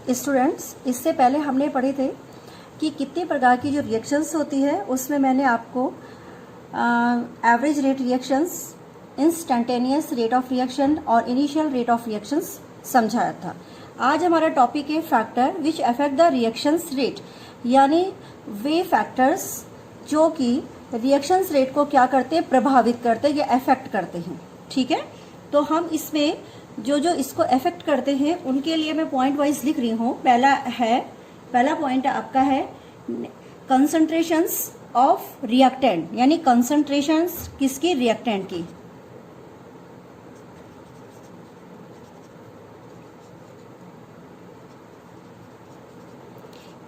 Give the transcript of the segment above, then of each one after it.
Students, इससे पहले हमने पढ़े थे कि कितने प्रकार की जो रिएक्शंस होती है उसमें मैंने आपको average rate reactions, instantaneous rate of reaction और इनिशियल रेट ऑफ रिएक्शंस समझाया था। आज हमारा टॉपिक है factor which affect the reactions rate, यानी वे फैक्टर्स जो कि रिएक्शंस रेट को क्या करते हैं, प्रभावित करते हैं या अफेक्ट करते हैं। ठीक है, तो हम इसमें जो इसको अफेक्ट करते हैं उनके लिए मैं पॉइंट वाइज लिख रही हूँ। पहला पॉइंट आपका है कंसंट्रेशंस ऑफ रिएक्टेंट, यानी कंसंट्रेशंस किसकी, रिएक्टेंट की।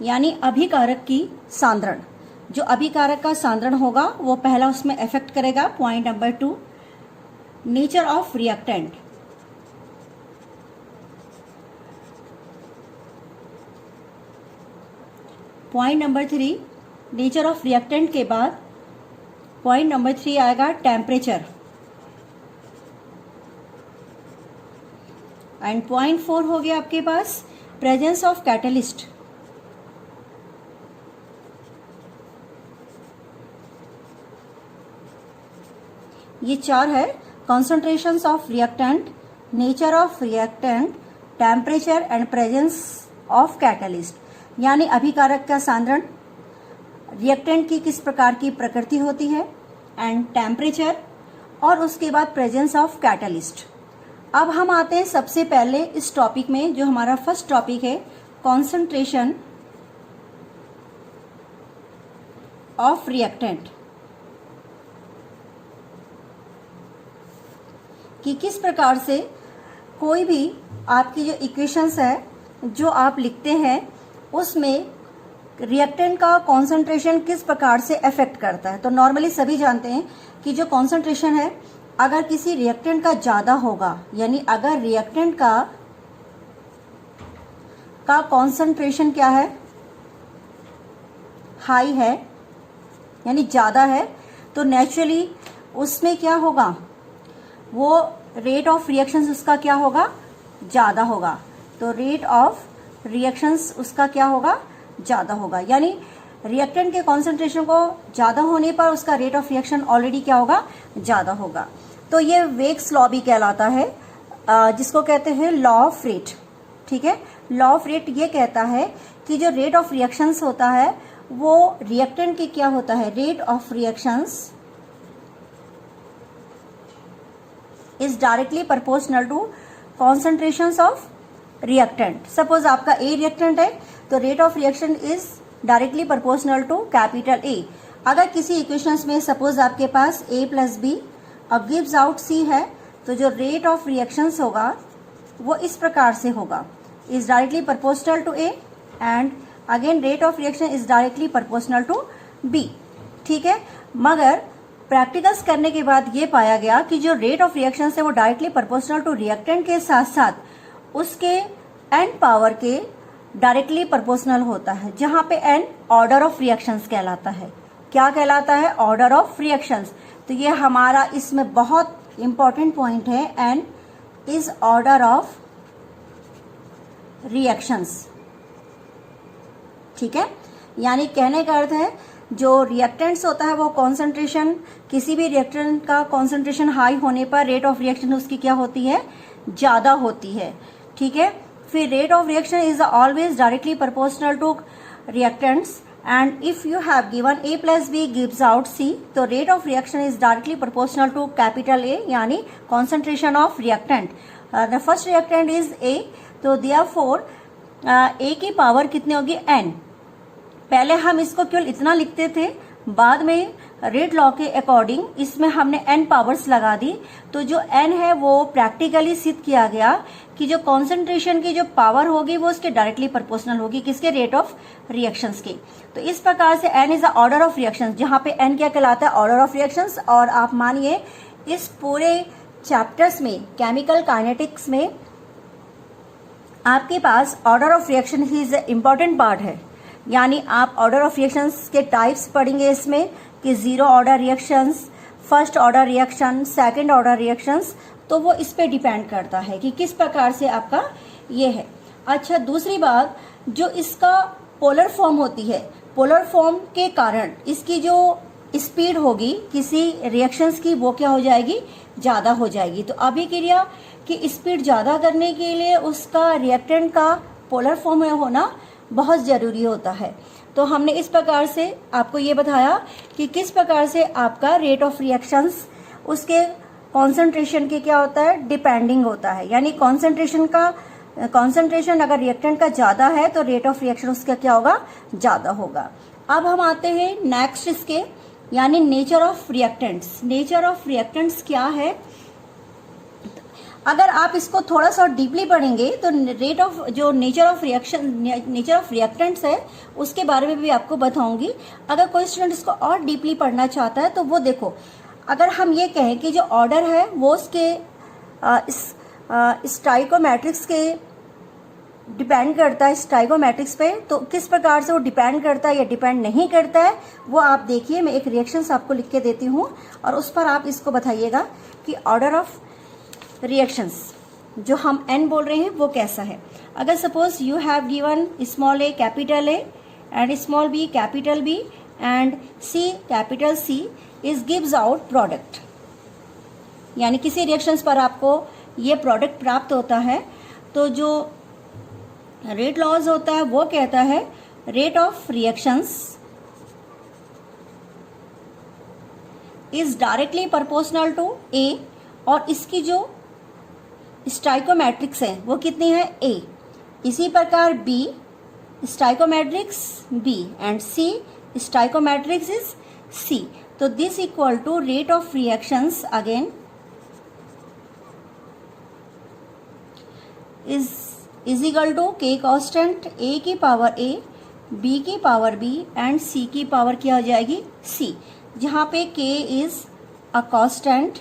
यानी अभिकारक की सांद्रण, जो अभिकारक का सांद्रण होगा वो पहला उसमें अफेक्ट करेगा। Point number 2, nature of reactant. Point number 3, nature of reactant के बाद पॉइंट नंबर 3 आएगा टेम्परेचर। एंड पॉइंट 4 हो गया आपके पास प्रेजेंस ऑफ कैटलिस्ट। ये 4 है, concentrations of reactant, nature of reactant, temperature and presence of catalyst. यानी अभिकारक का सांद्रण, रिएक्टेंट की किस प्रकार की प्रकृति होती है, एंड टेम्परेचर, और उसके बाद प्रेजेंस ऑफ कैटलिस्ट। अब हम आते हैं सबसे पहले इस टॉपिक में, जो हमारा फर्स्ट टॉपिक है कॉन्सेंट्रेशन ऑफ रिएक्टेंट, कि किस प्रकार से कोई भी आपकी जो इक्वेशंस है जो आप लिखते हैं उसमें रिएक्टेंट का कॉन्सेंट्रेशन किस प्रकार से अफेक्ट करता है। तो नॉर्मली सभी जानते हैं कि जो कॉन्सेंट्रेशन है अगर किसी रिएक्टेंट का ज्यादा होगा, यानी अगर रिएक्टेंट का कॉन्सेंट्रेशन क्या है, हाई है यानी ज्यादा है, तो नेचुरली उसमें क्या होगा, वो रेट ऑफ रिएक्शंस उसका क्या होगा, ज्यादा होगा। तो रेट ऑफ रिएक्शंस उसका क्या होगा, ज्यादा होगा। यानी रिएक्टेंट के कॉन्सेंट्रेशन को ज्यादा होने पर उसका रेट ऑफ रिएक्शन ऑलरेडी क्या होगा, ज्यादा होगा। तो ये वेग्स लॉ भी कहलाता है, जिसको कहते हैं लॉ ऑफ रेट। ठीक है, लॉ ऑफ रेट ये कहता है कि जो रेट ऑफ रिएक्शंस होता है वो रिएक्टेंट की क्या होता है, rate of reactions is directly proportional to concentrations of reactant. Suppose आपका ए रिएक्टेंट है तो rate of reaction is directly proportional to capital A. अगर किसी इक्वेशंस में सपोज आपके पास a प्लस बी अब गिव्स आउट c है, तो जो रेट ऑफ रिएक्शंस होगा वो इस प्रकार से होगा, is directly proportional to a and again rate of reaction is directly proportional to b। ठीक है, मगर प्रैक्टिकल्स करने के बाद ये पाया गया कि जो रेट ऑफ रिएक्शन है वो डायरेक्टली प्रोपोर्शनल टू रिएक्टेंट के साथ साथ उसके एन पावर के डायरेक्टली प्रोपोर्शनल होता है, जहां पे एन ऑर्डर ऑफ रिएक्शंस कहलाता है। क्या कहलाता है, ऑर्डर ऑफ रिएक्शंस। तो ये हमारा इसमें बहुत इंपॉर्टेंट पॉइंट है, N is order of reactions. ठीक है, यानी कहने का अर्थ है जो रिएक्टेंट्स होता है वो कॉन्सेंट्रेशन, किसी भी रिएक्टेंट का कॉन्सेंट्रेशन हाई होने पर रेट ऑफ रिएक्शन उसकी क्या होती है, ज्यादा होती है। ठीक है, फिर rate of reaction is always directly proportional to reactants and if you have given a plus B gives out c, तो rate of reaction is directly proportional to capital A, यानी concentration of reactant. The first reactant is a, तो therefore a की power कितनी होगी, n। पहले हम इसको केवल इतना लिखते थे, बाद में रेट लॉ के अकॉर्डिंग इसमें हमने n पावर्स लगा दी। तो जो n है वो प्रैक्टिकली सिद्ध किया गया कि जो कॉन्सेंट्रेशन की जो पावर होगी वो उसके डायरेक्टली प्रोपोर्शनल होगी, किसके, रेट ऑफ रिएक्शंस के। तो इस प्रकार से n is the order of reactions, जहां पे n क्या कहलाता है, ऑर्डर ऑफ रिएक्शंस। और आप मानिए इस पूरे चैप्टर्स में, केमिकल काइनेटिक्स में, आपके पास ऑर्डर ऑफ रिएक्शन ही इज इम्पॉर्टेंट पार्ट है। यानी आप ऑर्डर ऑफ रिएक्शंस के टाइप्स पढ़ेंगे इसमें कि zero order reactions, first order reaction, second order reactions. तो वो इस पे डिपेंड करता है कि किस प्रकार से आपका ये है। अच्छा, दूसरी बात, जो इसका पोलर फॉर्म होती है, पोलर फॉर्म के कारण इसकी जो स्पीड होगी किसी रिएक्शंस की वो क्या हो जाएगी, ज़्यादा हो जाएगी। तो अभिक्रिया की स्पीड ज़्यादा करने के लिए उसका रिएक्टेंट का पोलर फॉर्म में होना बहुत ज़रूरी होता है। तो हमने इस प्रकार से आपको ये बताया कि किस प्रकार से आपका रेट ऑफ रिएक्शंस उसके कॉन्सेंट्रेशन के क्या होता है, डिपेंडिंग होता है। यानी कॉन्सेंट्रेशन अगर रिएक्टेंट का ज़्यादा है तो रेट ऑफ रिएक्शन उसका क्या होगा, ज़्यादा होगा। अब हम आते हैं नेक्स्ट इसके, यानी nature of reactants. Nature of reactants क्या है, अगर आप इसको थोड़ा सा डीपली पढ़ेंगे तो रेट ऑफ जो नेचर ऑफ रिएक्टेंट्स है उसके बारे में भी आपको बताऊंगी। अगर कोई स्टूडेंट इसको और डीपली पढ़ना चाहता है तो वो देखो, अगर हम ये कहें कि जो ऑर्डर है वो उसके स्टाइकोमेट्रिक्स के डिपेंड करता है, स्टाइकोमेट्रिक्स पे, तो किस प्रकार से वो डिपेंड करता है या डिपेंड नहीं करता है वो आप देखिए। मैं एक रिएक्शंस आपको लिख के देती हूँ और उस पर आप इसको बताइएगा कि ऑर्डर ऑफ रिएक्शंस जो हम n बोल रहे हैं वो कैसा है। अगर suppose you have given small a capital A and small b capital B and c capital C is gives out product, यानी किसी रिएक्शंस पर आपको ये प्रोडक्ट प्राप्त होता है, तो जो रेट लॉज होता है वो कहता है rate of reactions is directly proportional to A, और इसकी जो स्टाइकोमेट्रिक्स है वो कितनी है, A। इसी प्रकार B stoichiometrics B and C stoichiometrics is C। तो this equal to rate of reactions again is equal to K constant A की पावर A, B की पावर B एंड C की पावर क्या हो जाएगी, C, जहाँ पे K इज अ कांस्टेंट।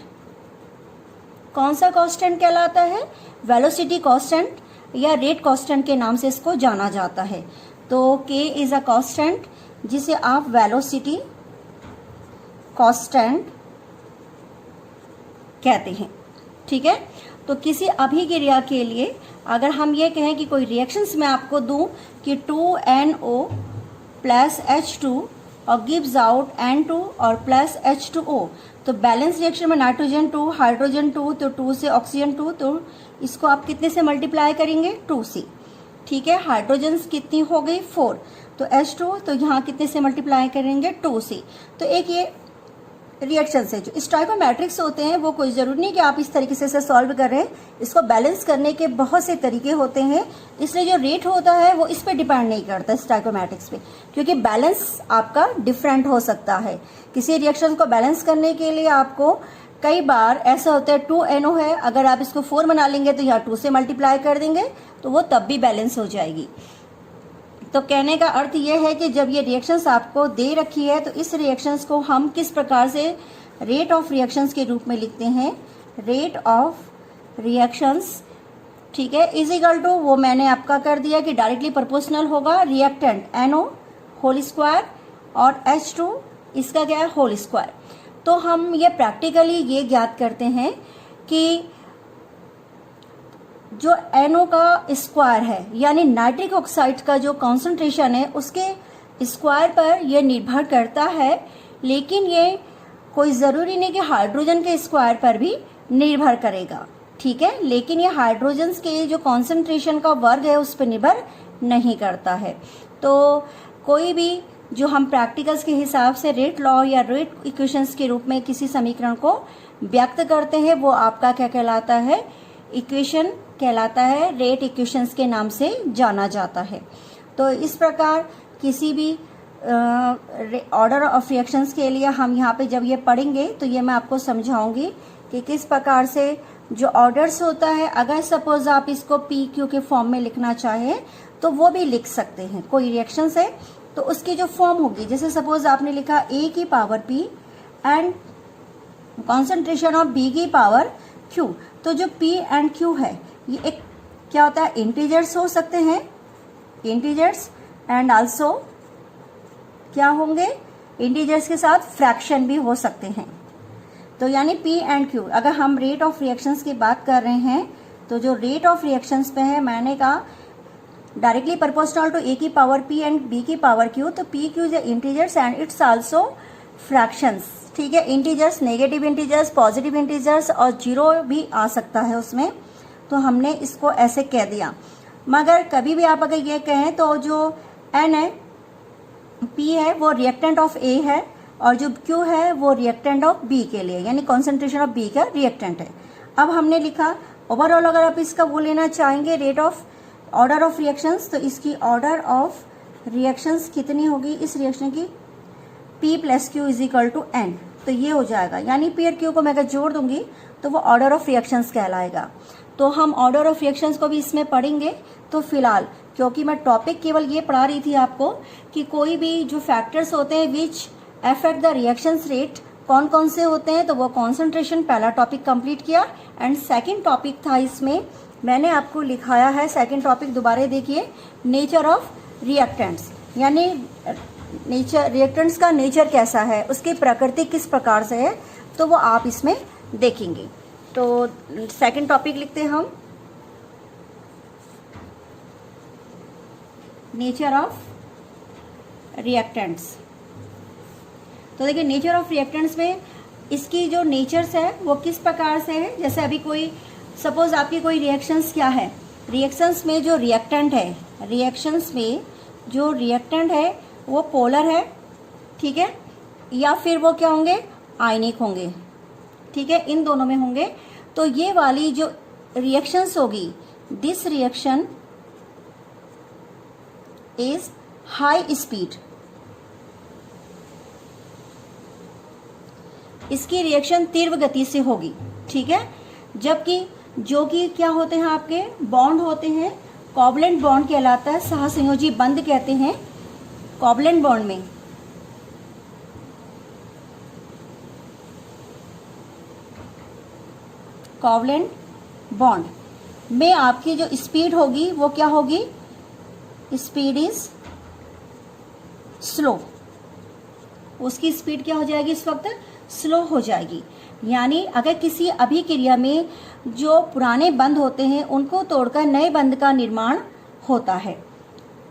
कौन सा कांस्टेंट कहलाता है, वेलोसिटी कांस्टेंट या रेट कांस्टेंट के नाम से इसको जाना जाता है। तो K इज अ कांस्टेंट जिसे आप वेलोसिटी कांस्टेंट कहते हैं, ठीक है। तो किसी अभिक्रिया के लिए अगर हम ये कहें कि कोई रिएक्शंस मैं आपको दूं कि 2NO प्लस H2 और गिव्स आउट N2 और प्लस H2O, तो बैलेंस रिएक्शन में नाइट्रोजन 2 हाइड्रोजन 2, तो 2 से ऑक्सीजन 2, तो इसको आप कितने से मल्टीप्लाई करेंगे, 2 से, ठीक है। हाइड्रोजन कितनी हो गई, 4, तो H2, तो यहाँ कितने से मल्टीप्लाई करेंगे, 2 से। तो एक ये रिएक्शन है। जो स्टाइकोमेट्रिक्स होते हैं वो कोई जरूरी नहीं कि आप इस तरीके से सॉल्व कर रहे हैं, इसको बैलेंस करने के बहुत से तरीके होते हैं, इसलिए जो रेट होता है वो इस पे डिपेंड नहीं करता स्टाइकोमेट्रिक्स पे, क्योंकि बैलेंस आपका डिफरेंट हो सकता है। किसी रिएक्शन को बैलेंस करने के लिए आपको कई बार ऐसा होता है 2NO है, अगर आप इसको 4 बना लेंगे तो यहाँ 2 से मल्टीप्लाई कर देंगे तो वो तब भी बैलेंस हो जाएगी। तो कहने का अर्थ ये है कि जब ये रिएक्शंस आपको दे रखी है तो इस रिएक्शंस को हम किस प्रकार से रेट ऑफ रिएक्शंस के रूप में लिखते हैं, रेट ऑफ रिएक्शंस, ठीक है, इज इक्वल टू, वो मैंने आपका कर दिया कि डायरेक्टली प्रोपोर्शनल होगा रिएक्टेंट NO होल स्क्वायर और H2 इसका क्या है, होल स्क्वायर। तो हम ये प्रैक्टिकली ये ज्ञात करते हैं कि जो NO का स्क्वायर है यानी नाइट्रिक ऑक्साइड का जो कॉन्सेंट्रेशन है उसके स्क्वायर पर यह निर्भर करता है, लेकिन ये कोई ज़रूरी नहीं कि हाइड्रोजन के स्क्वायर पर भी निर्भर करेगा, ठीक है। लेकिन ये हाइड्रोजन के जो कॉन्सेंट्रेशन का वर्ग है उस पर निर्भर नहीं करता है। तो कोई भी जो हम प्रैक्टिकल्स के हिसाब से रेट लॉ या रेट इक्वेशंस के रूप में किसी समीकरण को व्यक्त करते हैं वो आपका क्या कहलाता है, इक्वेशन कहलाता है, रेट इक्वेशंस के नाम से जाना जाता है। तो इस प्रकार किसी भी ऑर्डर ऑफ रिएक्शंस के लिए हम यहाँ पे जब ये पढ़ेंगे तो ये मैं आपको समझाऊंगी कि किस प्रकार से जो ऑर्डर्स होता है, अगर सपोज आप इसको PQ के फॉर्म में लिखना चाहें तो वो भी लिख सकते हैं। कोई रिएक्शंस है तो उसकी जो फॉर्म होगी, जैसे सपोज आपने लिखा A की power P and concentration of B की पावर Q, तो जो P एंड Q है ये एक क्या होता है, इंटीजर्स हो सकते हैं, इंटीजर्स एंड आल्सो क्या होंगे, इंटीजर्स के साथ फ्रैक्शन भी हो सकते हैं। तो यानी P एंड Q, अगर हम रेट ऑफ रिएक्शंस की बात कर रहे हैं तो जो रेट ऑफ रिएक्शंस पे है मैंने कहा डायरेक्टली प्रोपोर्शनल टू ए की पावर p एंड b की पावर q, तो p q is integers and it's also fractions, ठीक है। Integers, negative integers, positive integers और जीरो भी आ सकता है उसमें, तो हमने इसको ऐसे कह दिया। मगर कभी भी आप अगर ये कहें तो जो n है, p है, वो रिएक्टेंट ऑफ a है और जो q है वो रिएक्टेंट ऑफ b के लिए, यानी कॉन्सेंट्रेशन ऑफ b का रिएक्टेंट है। अब हमने लिखा ओवरऑल, अगर आप इसका वो लेना चाहेंगे rate of order of reactions, तो इसकी ऑर्डर ऑफ रिएक्शंस कितनी होगी इस रिएक्शन की, p plus Q is equal to n, तो ये हो जाएगा। यानी p और q को मैं अगर जोड़ दूंगी तो वो ऑर्डर ऑफ रिएक्शंस कहलाएगा। तो हम ऑर्डर ऑफ रिएक्शंस को भी इसमें पढ़ेंगे। तो फिलहाल क्योंकि मैं टॉपिक केवल ये पढ़ा रही थी आपको कि कोई भी जो फैक्टर्स होते हैं which affect the reactions rate कौन कौन से होते हैं, तो वो कॉन्सेंट्रेशन पहला टॉपिक कंप्लीट किया। एंड सेकंड टॉपिक था, इसमें मैंने आपको लिखाया है सेकंड टॉपिक, दोबारा देखिए, नेचर ऑफ रिएक्टेंट्स, यानी नेचर, रिएक्टेंट्स का नेचर कैसा है, उसकी प्रकृति किस प्रकार से है, तो वो आप इसमें देखेंगे। तो सेकंड टॉपिक लिखते हैं हम, नेचर ऑफ रिएक्टेंट्स। तो देखिए नेचर ऑफ रिएक्टेंट्स में इसकी जो नेचर्स है वो किस प्रकार से है। जैसे अभी कोई सपोज आपकी कोई रिएक्शंस क्या है, रिएक्शंस में जो रिएक्टेंट है, रिएक्शंस में जो रिएक्टेंट है वो पोलर है, ठीक है, या फिर वो क्या होंगे, आयनिक होंगे, ठीक है, इन दोनों में होंगे। तो ये वाली जो रिएक्शंस होगी, this reaction is high speed, इसकी रिएक्शन तीव्र गति से होगी, ठीक है। जबकि जो कि क्या होते हैं आपके बॉन्ड होते हैं, कोवलेंट बॉन्ड कहलाता है, सहसंयोजी बंध कहते हैं। कोवलेंट बॉन्ड में कोवलेंट बॉन्ड में आपकी जो स्पीड होगी वो क्या होगी, स्पीड इज स्लो, उसकी स्पीड क्या हो जाएगी, इस वक्त स्लो हो जाएगी। यानी अगर किसी अभिक्रिया में जो पुराने बंध होते हैं उनको तोड़कर नए बंध का निर्माण होता है,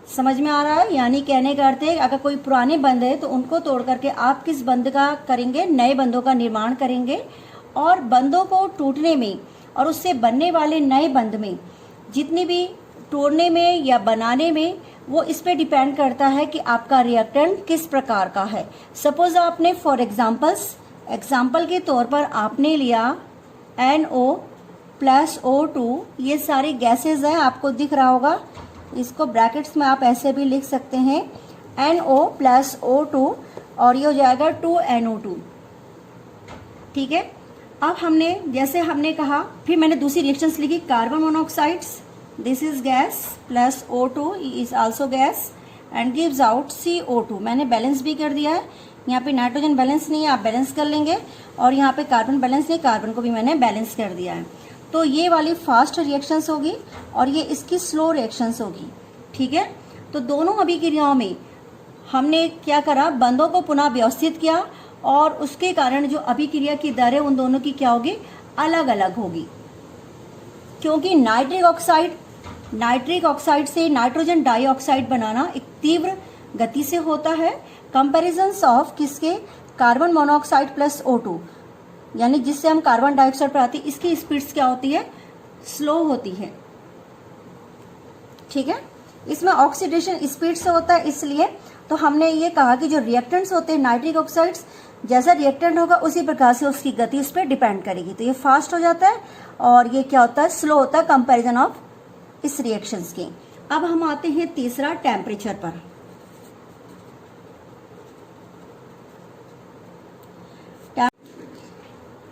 समझ में आ रहा है। यानी कहने का अर्थ है अगर कोई पुराने बंध है तो उनको तोड़ करके आप किस बंध का करेंगे, नए बंधों का निर्माण करेंगे। और बंधों को टूटने में और उससे बनने वाले नए बंध में जितनी भी तोड़ने में या बनाने में, वो इस पे डिपेंड करता है कि आपका रिएक्टेंट किस प्रकार का है। सपोज आपने फॉर एग्जाम्पल के तौर पर आपने लिया NO प्लस O2, ये सारी गैसेज हैं, आपको दिख रहा होगा, इसको ब्रैकेट्स में आप ऐसे भी लिख सकते हैं, NO प्लस O2 और ये हो जाएगा 2NO2, ठीक है। अब हमने जैसे हमने कहा, फिर मैंने दूसरी रिएक्शंस लिखी, carbon monoxides, this is gas plus O2 is also gas and gives out CO2। मैंने बैलेंस भी कर दिया है, यहाँ पे नाइट्रोजन बैलेंस नहीं है, आप बैलेंस कर लेंगे, और यहाँ पे कार्बन बैलेंस नहीं, कार्बन को भी मैंने बैलेंस कर दिया है। तो ये वाली फास्ट रिएक्शंस होगी और ये इसकी स्लो रिएक्शंस होगी, ठीक है। तो दोनों अभिक्रियाओं में हमने क्या करा, बंधों को पुनः व्यवस्थित किया और उसके कारण जो अभिक्रिया की दर है उन दोनों की क्या होगी, अलग अलग होगी। क्योंकि नाइट्रिक ऑक्साइड से नाइट्रोजन डाइऑक्साइड बनाना एक तीव्र गति से होता है, कंपैरिजन्स ऑफ किसके, कार्बन मोनोऑक्साइड प्लस O2, यानी जिससे हम कार्बन डाइऑक्साइड पर आती है, इसकी स्पीड्स क्या होती है, स्लो होती है, ठीक है। इसमें ऑक्सीडेशन स्पीड से होता है, इसलिए तो हमने ये कहा कि जो रिएक्टेंट्स होते हैं नाइट्रिक ऑक्साइड्स, जैसा रिएक्टेंट होगा उसी प्रकार से उसकी गति इस पर डिपेंड करेगी। तो ये फास्ट हो जाता है और ये क्या होता है, स्लो होता है कंपैरिजन ऑफ इस रिएक्शंस के। अब हम आते हैं तीसरा, टेम्परेचर पर।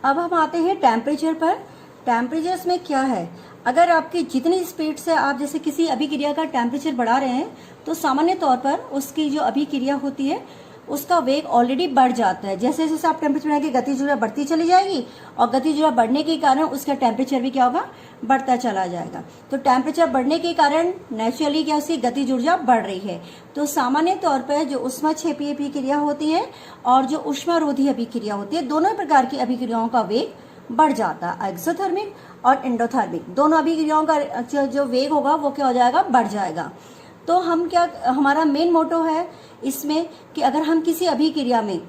अब हम आते हैं टेम्परेचर पर। टेम्परेचर्स में क्या है, अगर आपकी जितनी स्पीड से आप जैसे किसी अभिक्रिया का टेम्परेचर बढ़ा रहे हैं तो सामान्य तौर पर उसकी जो अभिक्रिया होती है उसका वेग ऑलरेडी बढ़ जाता है। जैसे जैसे आप टेम्परेचर बढ़ाएंगे गति ऊर्जा बढ़ती चली जाएगी और गति ऊर्जा बढ़ने के कारण उसका टेम्परेचर भी क्या होगा, बढ़ता चला जाएगा। तो टेम्परेचर बढ़ने के कारण नेचुरली क्या उसकी गति ऊर्जा बढ़ रही है। तो सामान्य तौर पर जो ऊष्माक्षेपीय अभिक्रिया होती है और जो ऊष्मारोधी अभिक्रिया होती है, दोनों प्रकार की अभिक्रियाओं का वेग बढ़ जाता है। एक्सोथर्मिक और एंडोथर्मिक दोनों अभिक्रियाओं का जो वेग होगा वो क्या हो जाएगा, बढ़ जाएगा। तो हम क्या, हमारा मेन मोटो है इसमें कि अगर हम किसी अभिक्रिया में,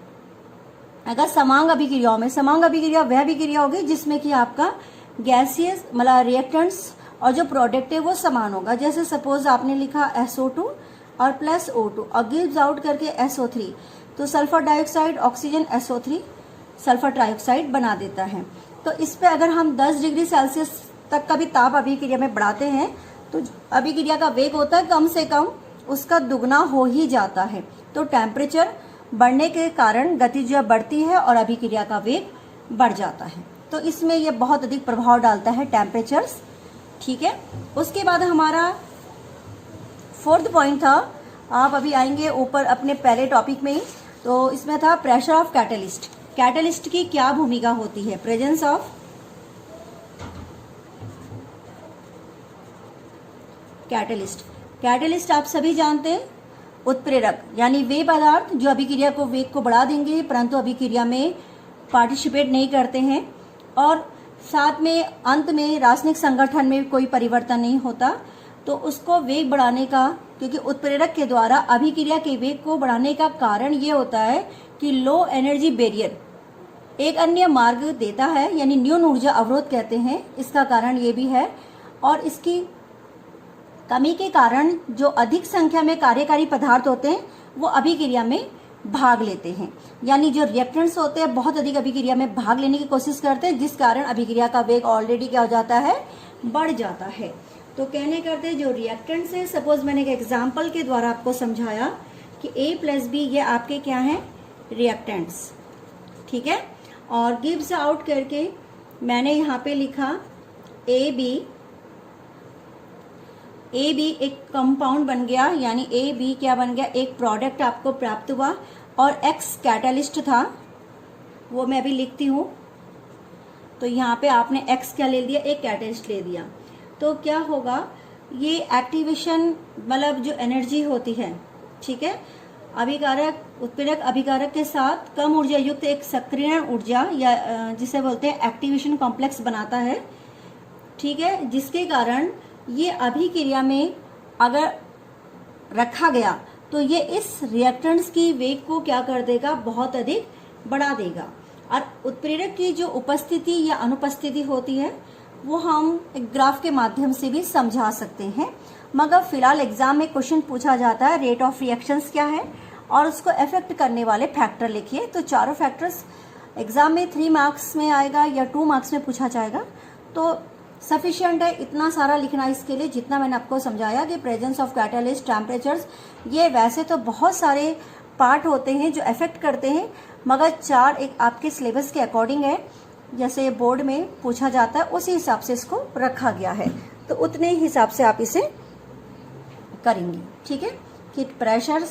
अगर समांग अभिक्रियाओं में, समांग अभिक्रिया वह अभिक्रिया होगी जिसमें कि आपका गैसियस मतलब रिएक्टेंट्स और जो प्रोडक्ट है वो समान होगा। जैसे सपोज आपने लिखा SO2 और प्लस O2 और गिव्स आउट करके SO3, तो sulphur dioxide oxygen SO3 sulphur trioxide बना देता है। तो इस पे अगर हम 10 डिग्री सेल्सियस तक का भी ताप अभिक्रिया में बढ़ाते हैं तो अभिक्रिया का वेग होता है कम से कम उसका दुगना हो ही जाता है। तो टेम्परेचर बढ़ने के कारण गतिज बढ़ती है और अभिक्रिया का वेग बढ़ जाता है। तो इसमें यह बहुत अधिक प्रभाव डालता है टेम्परेचर्स, ठीक है। उसके बाद हमारा 4th पॉइंट था, आप अभी आएंगे ऊपर अपने पहले टॉपिक में ही, तो इसमें था प्रेशर ऑफ कैटलिस्ट। कैटलिस्ट की क्या भूमिका होती है, प्रेजेंस ऑफ कैटलिस्ट। कैटलिस्ट आप सभी जानते हैं, उत्प्रेरक यानी वे पदार्थ जो अभिक्रिया को वेग को बढ़ा देंगे परंतु अभिक्रिया में पार्टिसिपेट नहीं करते हैं और साथ में अंत में रासायनिक संगठन में कोई परिवर्तन नहीं होता, तो उसको वेग बढ़ाने का, क्योंकि उत्प्रेरक के द्वारा अभिक्रिया के वेग को बढ़ाने का कारण ये होता है कि लो एनर्जी बैरियर एक अन्य मार्ग देता है, यानी न्यून ऊर्जा अवरोध कहते हैं, इसका कारण ये भी है। और इसकी कमी के कारण जो अधिक संख्या में कार्यकारी पदार्थ होते हैं वो अभिक्रिया में भाग लेते हैं, यानी जो रिएक्टेंट्स होते हैं बहुत अधिक अभिक्रिया में भाग लेने की कोशिश करते हैं, जिस कारण अभिक्रिया का वेग ऑलरेडी क्या हो जाता है, बढ़ जाता है। तो कहने करते जो रिएक्टेंट्स है, सपोज मैंने एक एग्जांपल के द्वारा आपको समझाया कि A + B ये आपके क्या हैं, रिएक्टेंट्स, ठीक है। और गिव्स आउट करके मैंने यहाँ पे लिखा AB एक कंपाउंड बन गया, यानी AB क्या बन गया, एक प्रोडक्ट आपको प्राप्त हुआ। और X कैटलिस्ट था, वो मैं अभी लिखती हूँ। तो यहाँ पे आपने X क्या ले लिया, एक कैटलिस्ट ले दिया। तो क्या होगा, ये एक्टिवेशन मतलब जो एनर्जी होती है, ठीक है, अभिकारक उत्प्रेरक अभिकारक के साथ कम ऊर्जा युक्त एक सक्रियण ऊर्जा या जिसे बोलते हैं एक्टिवेशन कॉम्प्लेक्स बनाता है, ठीक है, जिसके कारण ये अभिक्रिया में अगर रखा गया तो ये इस रिएक्टेंट्स की वेग को क्या कर देगा, बहुत अधिक बढ़ा देगा। और उत्प्रेरक की जो उपस्थिति या अनुपस्थिति होती है वो हम एक ग्राफ के माध्यम से भी समझा सकते हैं, मगर फिलहाल एग्जाम में क्वेश्चन पूछा जाता है रेट ऑफ रिएक्शंस क्या है और उसको इफेक्ट करने वाले फैक्टर लिखिए। तो चारों फैक्टर्स एग्जाम में 3 मार्क्स में आएगा या 2 मार्क्स में पूछा जाएगा, तो सफिशिएंट है इतना सारा लिखना इसके लिए जितना मैंने आपको समझाया कि प्रेजेंस ऑफ कैटलिस्ट, टेम्परेचर्स, ये वैसे तो बहुत सारे पार्ट होते हैं जो इफेक्ट करते हैं, मगर 4 एक आपके सिलेबस के अकॉर्डिंग है, जैसे बोर्ड में पूछा जाता है उसी हिसाब से इसको रखा गया है, तो उतने हिसाब से आप इसे करेंगे, ठीक है। कि प्रेशर्स,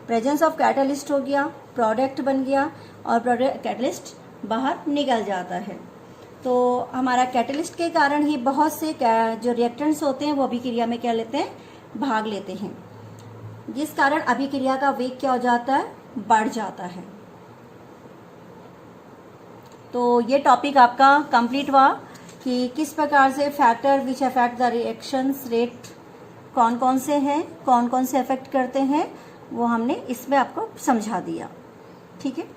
प्रेजेंस ऑफ कैटलिस्ट हो गया, प्रोडक्ट बन गया और प्रोडक्ट कैटलिस्ट बाहर निकल जाता है। तो हमारा कैटलिस्ट के कारण ही बहुत से जो रिएक्टेंट्स होते हैं वो अभिक्रिया में क्या लेते हैं, भाग लेते हैं, जिस कारण अभिक्रिया का वेग क्या हो जाता है, बढ़ जाता है। तो ये टॉपिक आपका कंप्लीट हुआ कि किस प्रकार से factor which affect the reactions rate कौन कौन से हैं, कौन कौन से अफेक्ट करते हैं, वो हमने इसमें आपको समझा दिया, ठीक है।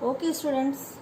Okay students.